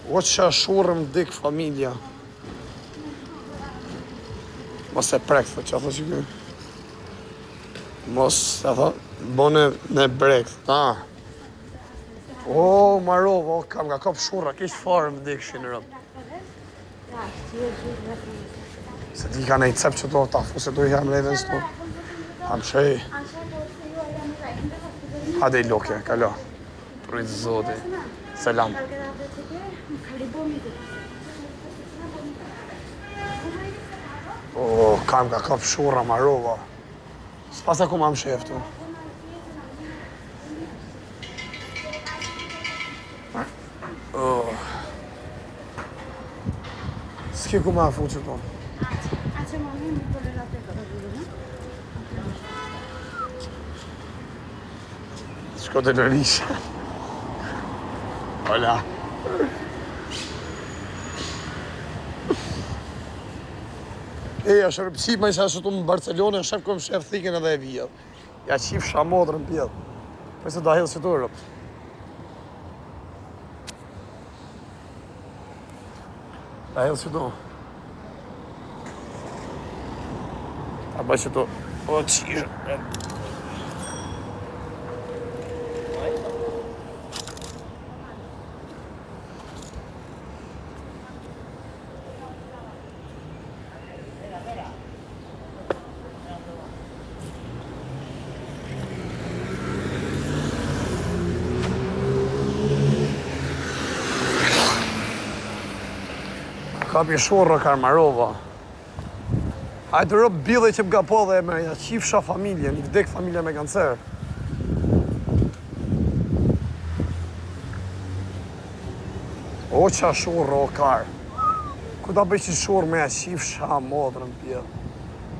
O që shurëm dik familja. Mos e prek, thë që a thë që kjo. Mos e thë, bone në brek, ta. O, Marova, kam nga kap shurra, kishë farë më dik shinë rëmë. Se ti ka nej cep që do ta fu, se do i jam leven s'to. Ham shej. Hade i loke, kalo. Rujtë zoti. Selam. O, kam nga kap shurra, Marova. S'pas e ku ma më sheftu. S'ki ku ma fu që to. Shko të lërisha. Hola. Eja, shërëpësit ma isha shëtu në Barcelona, shëf këm shëf thiken edhe e vijat. Ja qif shamodrë në pjetë. Për se da hilë që të rëpë. Da hilë që to. A bëj që to. O, qishë. Kapi shurra Karmarova. Hajtë rëpë bidhe që m'ka po dhe me ja qifsha familje, një vdek familje me kancer. O qa shurra o kar. Ku ta bëj që shurë me ja qifsha modrën pjetë.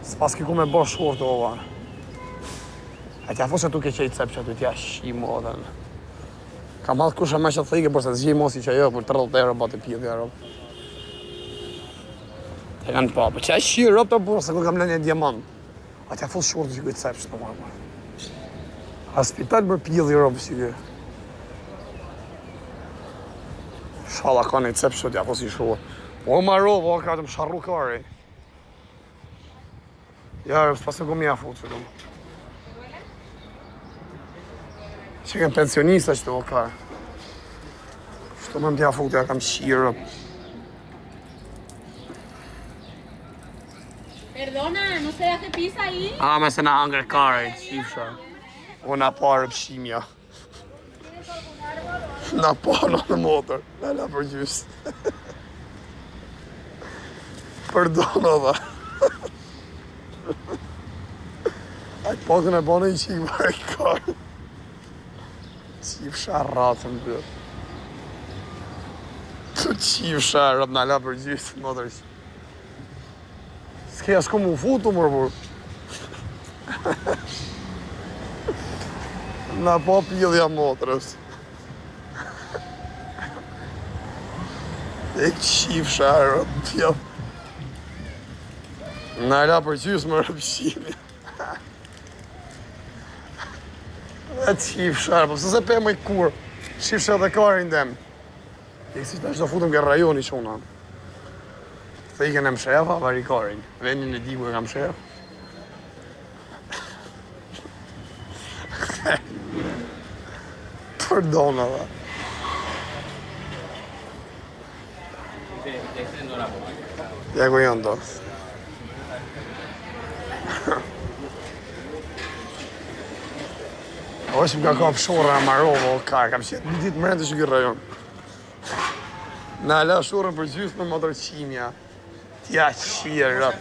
S'pas ki ku me bo shurë të ova. A tja fu se tu ke qej cep që tu t'ja shi modrën. Ka madhë kusha me që të thike, përse zgjej mosi që jo, për 30 euro bati pjetë ja rëpë. E kanë pa, për që e shirë rëpë të burë, se ku kam lënje diamant. A tja full shurë të që kujtë cepë që të marë. A spital për pjidhi rëpë që kë. Shala ka një cepë që tja full si shurë. O Marova, o ka të më sharru kare. Ja, s'pas e ku mja full që të më. Që kem pensionista që të o kare. Që të më tja full të ja kam shirë rëpë. Perdona, ¿no se hace pizza ahí? Ah, me se na hangër kare, qifsha. O na parë pëshimja. Na parë në motor, lala për gjysë. Perdona dha. Aj pakën e bane i qikë bërë i kare. Qifsha ratën bërë. Të qifsha rëpë nala për gjysë, motor që. S'ke s'ko mu futu, mërë burë. Na po pjidhja motrës. E qifsha rëpë pjidhja. Na la për gjysë më rëpëshimi. E qifsha rëpë, pëse se pe më i kur. Qifsha dhe karin dem. E kësi të ashtë do futëm kërë rajoni që unë. Thejken e më shefa, vari karin. Vendin e di ku e kam shef. Perdona, dha. Ja ku janë do. O që më ka kap shurra në Marova, o kar, kam qetë një ditë mërën të që kërë rajon. Na la shurën për gjysë me motorqimja. Tja qirë rëpë.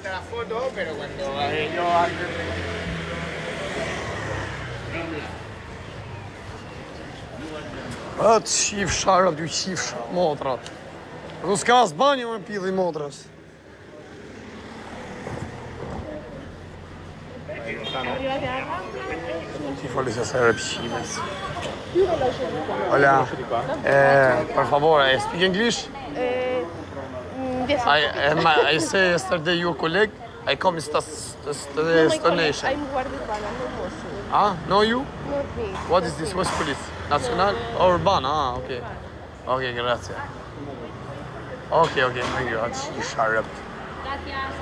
Të qifsha rëpë, ty qifsha motrat. Du s'ka as banjo me pidhi motras. Ti fali se se rëpëshimes. Hola. Por favor, speak English? Yes. I say yesterday your colleague, I come to the station. I'm guardian, no motion. Ah, know you? Not me. What is this? What's police? Nazionale? Urbana, ah, ok. Ok, grazie. Ok, thank you. Atë sharp. Gracias.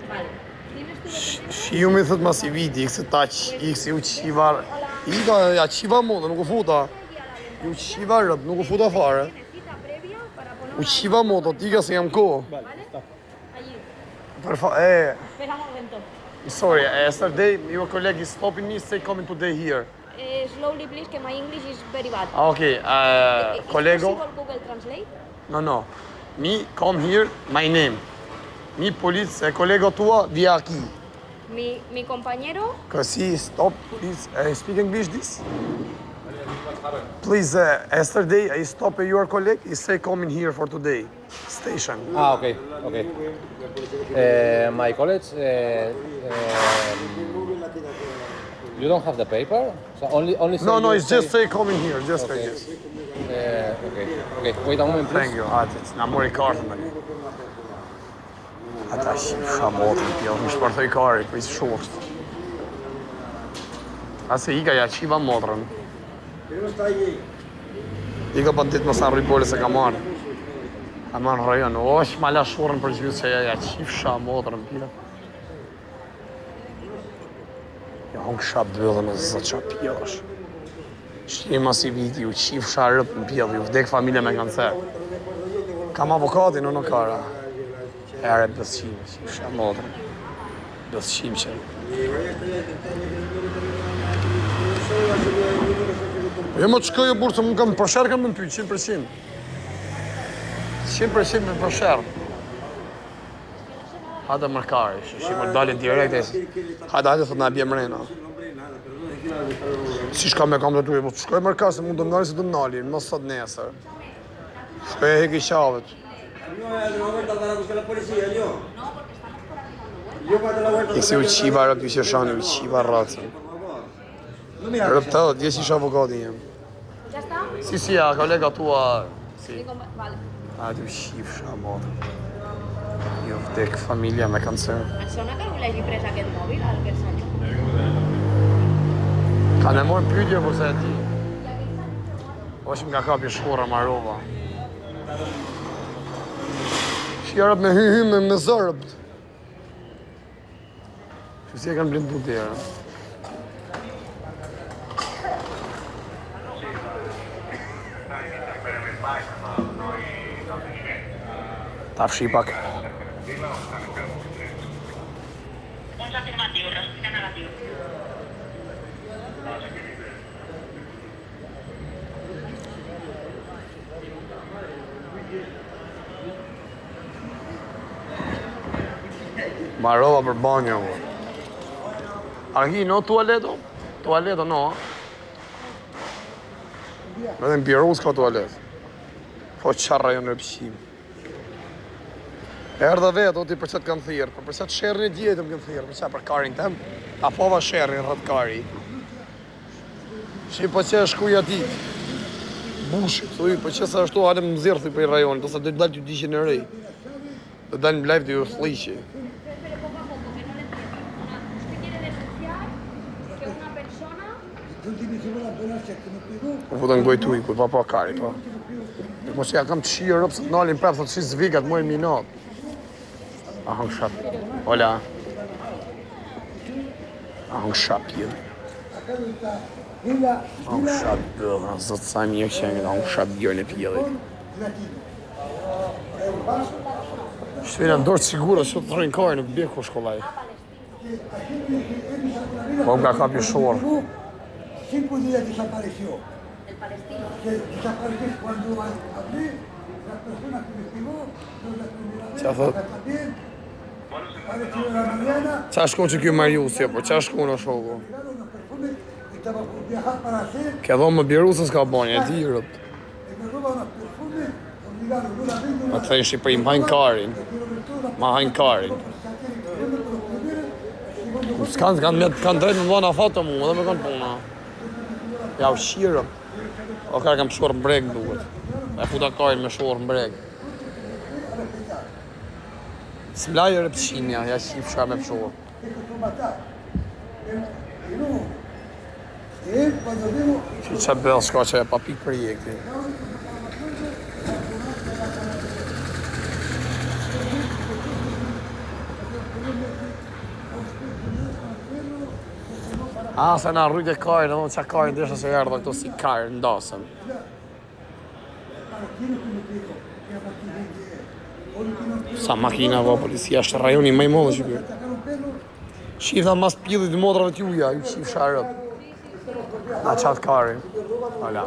Vale. Dime tú lo que Shiu mi thët mas I viti, i kësë taq, i kësë u qivar. I ka, ja qiva modë, nuk u futa. Ju qiva rëp, nuk u futa fare. necesita previa para poner U qiva modë, ti ka se jam ko. allí. Espera un momento. Sorry, yesterday your colleague is stopping me, say coming today here. Slowly please, que my English is very bad. Ah, okay, Is collego. possible Google Translate? No. Me come here, my name. Mi police, collego tua, via aqui. Mi compañero, Così, stop, please. Speak English, this? Please, yesterday I stop your colleague, he say coming here for today. Station. Ah, okay. My college, you don't have the paper? So only say No, you it's just say coming here, just like this. Okay, wait a moment, please. Thank you, atës, na mori kartën me një. Ata shifra motën, pjo, më shpërthoj kari, për isë shosht. Ase I ka ja qiva motrën. I ka bandit më sa rribole se ka marrë. Ka marrë rajon, osh ma la shurën për gjysë se ja qifra motrën, pjo. Ja hongë shap dëllë me zë qa pjo është. Shqima si viti, u qifra rëpë në pjo, ju vdek familje me kancer. Kam avokatin, në kara. Ere bësqim, qifra motrën. Bësqim që. Jo më të shkoj e burë, se më kam përsherë kam më pyjtë, 100%. 100% me përsherë. Hajde mërkari, shqimë dalin direkt e hajde thot na bje mrena. Si shka me kam të tuj, po të shkoj mërkari se mund të mnali se të mnali, mos sot nesër. Shkoj e heki qavet. I si u qiva rëp, ju që shani, u qiva rratën. Rëp të, dje si shë avokati jem. ¿ya está? Si, a kolega tua, si. Vale. A du qifra, modë. Jo vdek familja me kancer. Et sona que algú l'hagi pres aquest mòbil, aquest senyor? Ka në morë pyetje, po se e ti. Oshim nga kapi shkura Marova. Shjarët me hy me zërbt. Që si e kanë blindu tjera. Ta fshi pak. Punto afirmativo, respuesta negativa. Marova për banjo. Arhi, no tualeto? Tualeto, no. Edhe në Bjerus ka tualet. Po qarra jo në pëqim. Erdhe vetë, o ti për qëtë kanë thirë, për qëtë shërën e djetëm kanë thirë, për qëtë për karin tem, apova shërën rrët kari. Që i për që shkuja ti, bushit, thuj, për që sa ashtu halem më zirë, thuj për i rajonit, ose dhe dalë t'ju dishin e rej. Dhe dalë më lajf t'ju thliqi. U futën gojtuj, ku pa kari, pa. Dhe mos ja kam të shirë rëpë, se të nalin prapë, thotë shi zvigat, mojnë minat. A hëngë shap. Hola. A hëngë shap, ju. A hëngë shap, dëllë, zotë sa mirë që janë, a hëngë shap bjërën e pjellit. Shtvina ndorë sigura, që të rëjnë kajë, nuk bje ku shkollaj. Po nga kapi shorë. 5 días desapareció. Desapareció cuando hablé, la persona que me pegó, no la primera vez, acá también, apareció en la mañana, Qa shkon që kjo Marius, jo, por qa shkon o shoku? llegaron los perfumes, estaba por viajar para hacer, Ke dhomë më Bjerusës ka banje, e di rëpt. me roban los perfumes, obligaron, no la vendo, no Ma la të thejnë Shqipëri, më hajnë karin. Ma hajnë karin. Kanë drejtë më dhona fatë mu, edhe me kanë puna. Ja u shirëm. O kërë kam shorë mbreg duhet. E futa karin me shorë mbreg. S'mlajë rëpqinja, ja qif shka me pëshorë. matar. Y no, Y cuando digo, Që që bellë shka që e pa pikë për je këti. Se na rrujt e kajrë, në që kajrë ndeshë se erdhë këto si kajrë, ndasëm. Sa makina va policia, është rajoni më i modhe që kërë. Shifta mas pillit modrave t'juja, ju qif sharëp. Na qatë kari. Hala.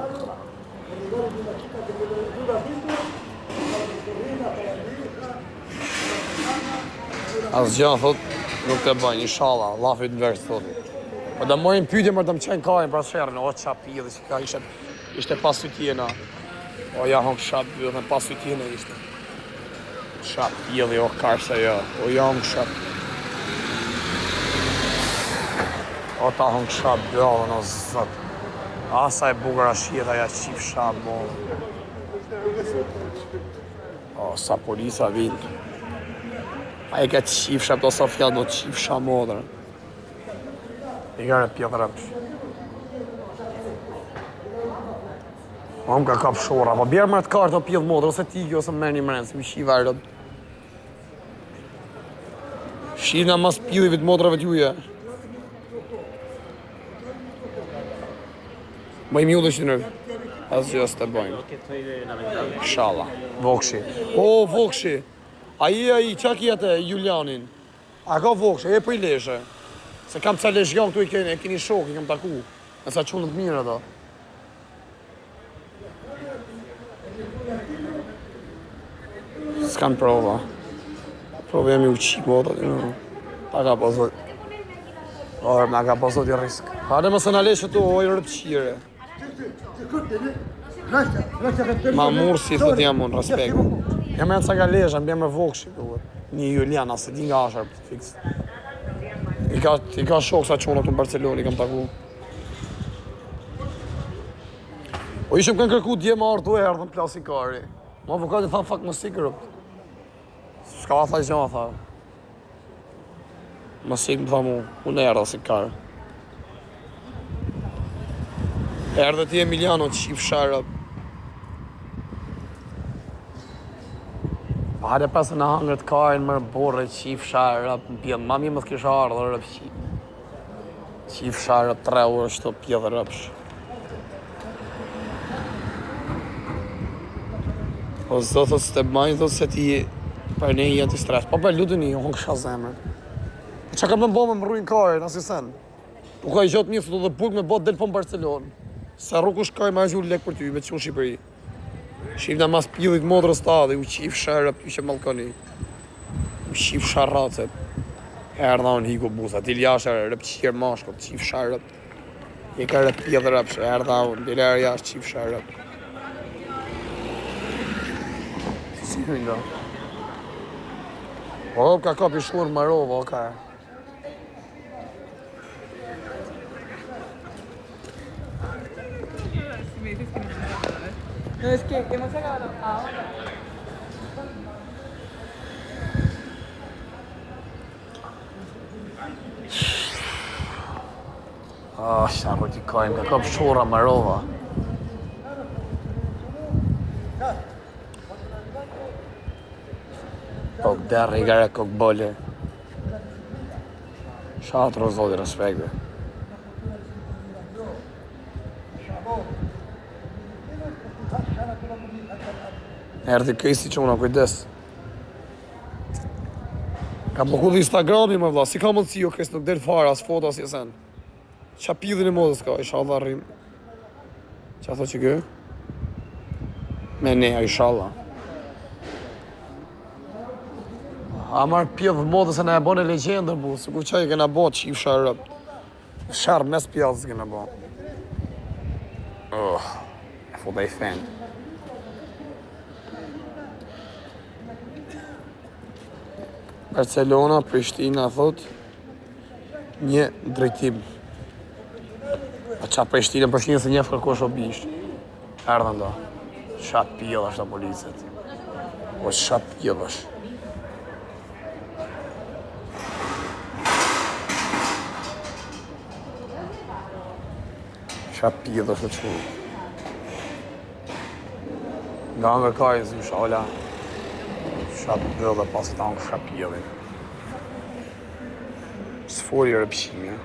Asë gjënë, thot, nuk të bëjnë, inshallah, lafit në verës, thot. Po da mojnë pyetje mërë të më qenë kajnë pra shërën, o qa pillit, që ka ishte pasu tjena. O ja hongë shabë, dhe pasu tjena ishte. Shap pilli, o karë se jo, o ja hongë shabë. O ta hongë shabë, bëllë, në zëtë. Asa e bugar a shjeta, ja qif shabë, mo. O, sa polisa vinë. A e ka qif shabë, do sa fjallë, do qif shabë, modrë. I gare pjetë rëpsh. O, më ka kap shora, po bjerë më të kartë o pjetë modrë, ose tiki, ose merë një mrenë, si më shiva e rëpë. Shivna mas pillive të modrave t'juja. Më i mjullë që nërë. Asë gjë së të bëjmë. Inshallah. Vokshi. O, Vokshi. Aji, qa kjete Julianin? A ka Vokshi, e për i leshe. Se kam ca leshjan këtu e keni shok, i kam taku. Nësa qunët mirë ato. S'kan prova. Provemi u qiko, ta ka pasot. Orë, ma ka pasot i risk. Hade më së në leshe tu, oj rëpqire. Ma murë si thot jam unë, respekt. Jam e në ca ka leshe, në bjem me Vokshi. Një Julian, asë di nga ashar, fix. I ka shok sa qonat në Barcelona, i kam taku. O ishëm kënë kërku dje ma artu e ardhën plasi kari. Ma avokati tha fakt më sikërët. Shka tha i gjama, tha. Më sikë më tha mu, unë e erdhë si karë. Erdhë ti Emiliano të qif sharëp. Hajde pasë në hangët kajnë mërë borë, qif sharëp, në pjedë. Ma mi më të kisha ardhë rëp qif. Qif sharëp 3 orë shto pjedë rëpsh. O zdo thot së të bëjnë, thot se ti për ne i jenë të stres. Pa për lutë një, unë kësha zemër. Qa kam të më bëmë më rrujnë kajnë, asë i sen. U ka i gjotë mirë, thot dhe buk me botë del po në Barcelonë. Se rruku shkaj ma e gjullë lekë për ty, me të qunë Shqipëri. Shqipna mas pillit modrës ta dhe u qif sharëp, u që malkoni. U qif sharracet. Erdha unë hiku busa, t'il jashtë rëp qirë mashko, qif sharëp. I ka rëp pjedhë rëpsh, erdha unë, t'il jashtë qif sharëp. Si hyndo. O, ka kapi shurë më rovë, o ka. No, es que hemos acabado ahora. Shako t'i kajmë, ka kap shura më rova. Kok derë, i gare kok bolle. Shatro zodi respekte. Erdi kësi që una kujdes. Ka bloku dhe Instagrami më vla, si ka mundësi jo kësë nuk del fara, as foto, as jesen. Qa pidhin e modës ka, ishallah rrim. Qa tho që kë? Me ne, ishallah. A marrë pjedhë modës e na e bone legendër bu, se kur qaj e kena bo qif sharëp. Sharë mes pjedhës kena bo. E foda i fenë. Barcelona, Prishtina, thot, një drejtim. A qa Prishtina se njef kërkosh o bisht. Erdhën do. Shat pjedhë është të policet. O shat pjedhë është. Shapia dhe shëqu. Nga nga kaj zi shala. Shatë dhe dhe pasit angë shapia dhe. Sfori e rëpshimja.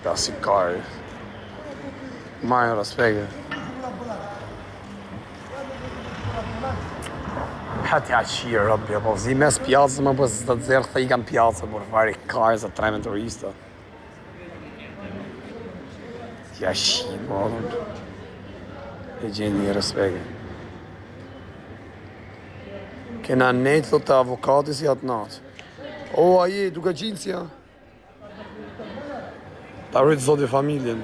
Pasi kari. Majë respekte. Hati aqirë, rëbja, po zi mes pjatës, më po zë të zërë të i kam pjatës, por vari kari zë tremen turista. Tja shi, po, e gjenë një respekte. Kena nejtë, thot të avokatis i atë natë. O, aje, duka gjinësja. Ta rritë zotë i familjen.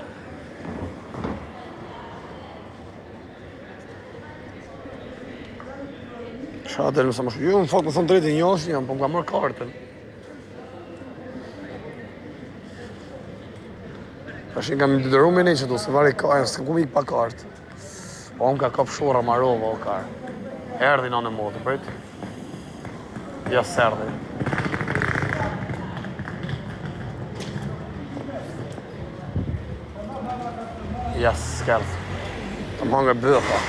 Shatë e nësa më shumë. Jo, në fakt më thonë drejtë një është jam, po më ka mërë kartën. Ashin kam dëdëru me nejtë që du, se vari kartë, s'kam ku mi pa kartë. Po më ka kap shura marova o karë. Erdi në motë, pëjt. Ja s'erdi. Ja s'kert. Të më hangër bëtha.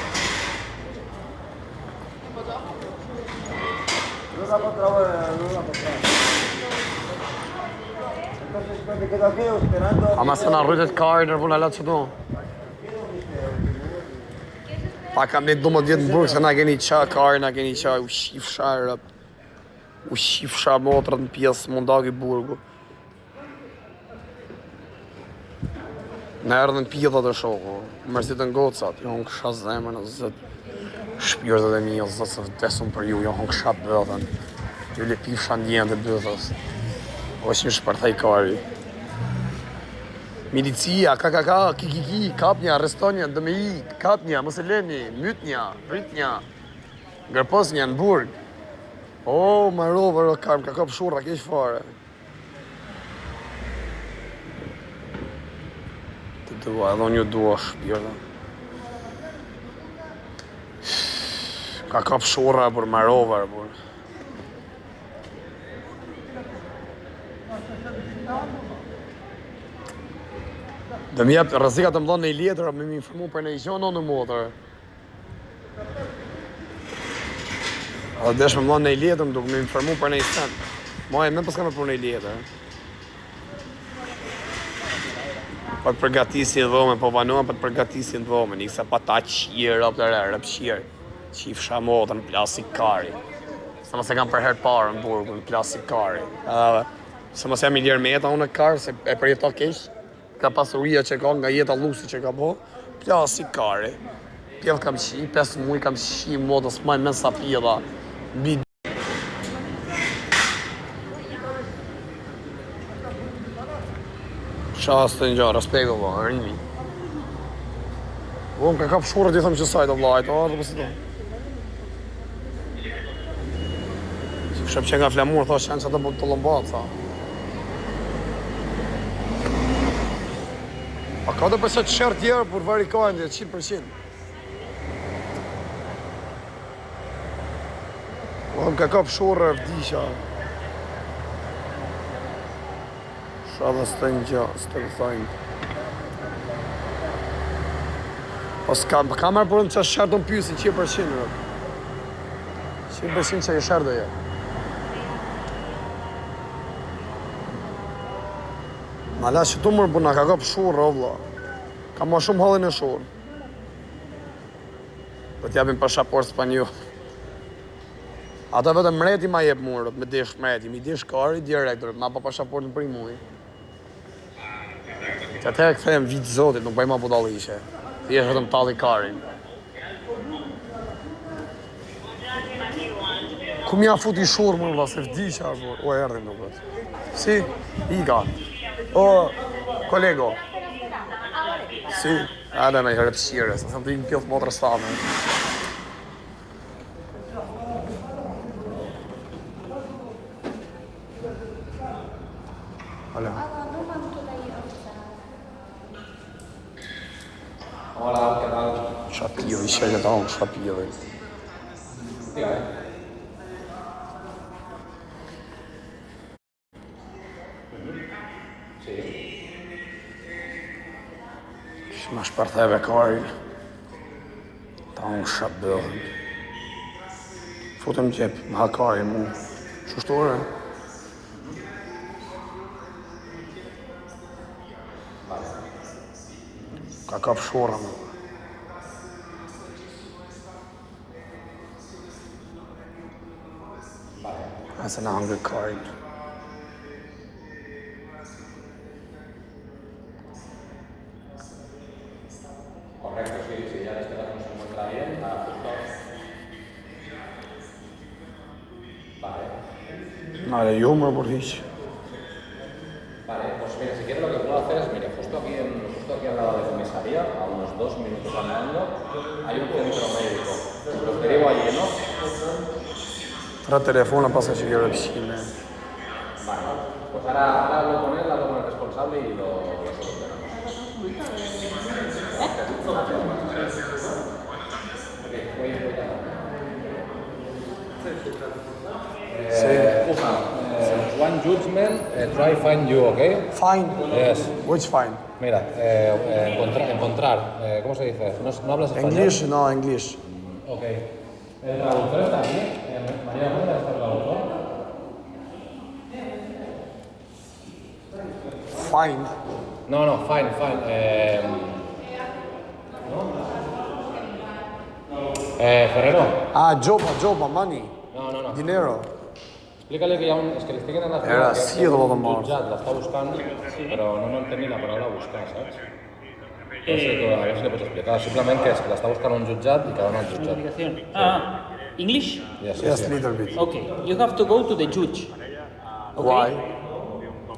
Ama se na rrytet kari në rrëvun alat që do. Pa kam një 12 vjetë në burg, se na keni qa kari, na keni qa u shif sharë. U shif sharë motrat në pjesë mundag i burgu. Në erdhen pjethat e shoku, mërzit e ngocat, jo në kësha zemër në zët. Shpirët e mi, o zët se vdesum për ju, jo në kësha bëthen. Ju le pifsha ndjenë të bëthës. O që më shpërthej kari. Milicia, kiki, kapnja, arrestonja, dëme i, kapnja, mëseleni, mytnja, rritnja, ngërposnja në burg. O, marovër, o karmë, ka kap shurra, keq fare. Të dua, edhe unë ju dua shpirë. Ka kap shurra, për marovër, për. Dhe më jep rrezikat të mëdha në i letër, me më informu për në i gjonë në motër. A desh me mëdha në i letër, më duke me informu për në i sen. Ma e me pas ka me për në i letër. Pa të përgatisin dhome, po vanohen pa të përgatisin dhome, njëse pa ta qirë, rëpshirë. Qif shamotën, plasi kari. Se mëse kam për herë parë në burgu, në plasi kari. Se mëse jam i lirë me jeta unë e karë, se e përjeta kesh. Ka pasuria që ka nga jeta lusi që ka po, plasi kari. Pjellë kam qi, 5 muj kam qi modës majnë men sa pjella. Mbi Qas të një, respekt o vla, rrimi. Unë ka kap shurët i thëmë që sajtë o vlajtë, o arë të pësit o. Shëp që nga flamur, tha shenë që të lombatë, tha. A ka të përse të shërë tjerë, për vari kajnë dhe 100%. Unë ka kap shurë e vdisha. Shadha së të një gjë, së të këthajnë. Po s'ka marrë përën që shërë të më pysi 100%. 100% që e shërë dhe je. Në la që tu mërë buna, ka kap shurë, o vla. Ka ma shumë halin e shurë. Do t'japim pasaport spanjol. Ata vetëm mreti ma jep murët, me dish mreti, mi dish kari, direktor, ma pa pasaportën për i muj. Që atëherë këthejmë vitë zotit, nuk bëjma budalishe. Ti është vetëm tali karin. Ku mja futi shurë mërë, vla, se vdisha, o erdi nuk vetë. Si? Ika. O, kolego. Si? Edhe me herë të shire, se të i në pjellë motrë stame. Hala. Hola, ¿qué tal? Shapio, i shërë të angë, shapio. Dígame. Ma shpërtheve karin. Ta unë shabëllën. Futëm gjep, më ha karin mu. Qushtore? Ka kap shora mu. Ase në hangër karin. Correcto, sí, sí, ya este teléfono se encuentra bien, está justo. Vale. Nare, jo më për hiq. Vale, pues mira, si quieres lo que puedo hacer es, mira, justo aquí al lado de comisaría, a unos 2 minutos andando, hay un centro médico. Los derivo allí, ¿no? Tra telefona pasa që kërë pëshime. Vale, pues ahora hablo con él, hablo con el responsable y lo solucionamos. One judgment, try find you, okay? Fine? Yes. Which fine? Mira, encontrar, ¿cómo se dice? ¿No hablas español? English? No, English. Ok. ¿El traductor está aquí? María, ¿dónde está el traductor? Fine? No, fine. Ferrero. Ah, gjoba, money. No. Dinero. Explícale que ya es que le estoy quedando la Era así de lo demás. la está buscando, pero no entendí la palabra buscar, ¿sabes? No sé, a ver si le puedes explicar. Simplemente es que la está buscando un jutjat y cada uno al jutjat. English? Yes, little bit. Okay, you have to go to the judge. Okay? Why?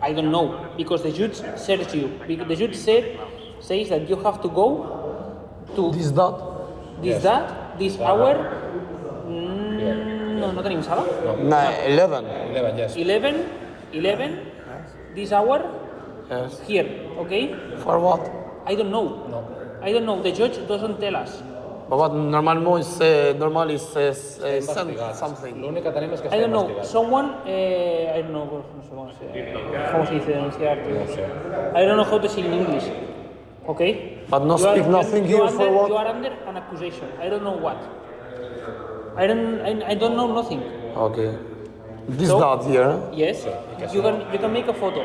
I don't know, because the judge searched you. The judge says that you have to go to This dot? this hour. No tenim sala. No, 11. 11, yes. 11, this hour, Yes. here, okay? For what? I don't know. No. I don't know, the judge doesn't tell us. But what normally says something. Lo único que tenemos es que I está don't know, investigado. someone, I don't know, no sé cómo se dice denunciar. No sé. I don't know how to say in English, okay? But no You are- speak nothing you here are for under- what? You are under an accusation, I don't know what. I don't know nothing. Okay. This So- dot here. Yes, you can make a photo.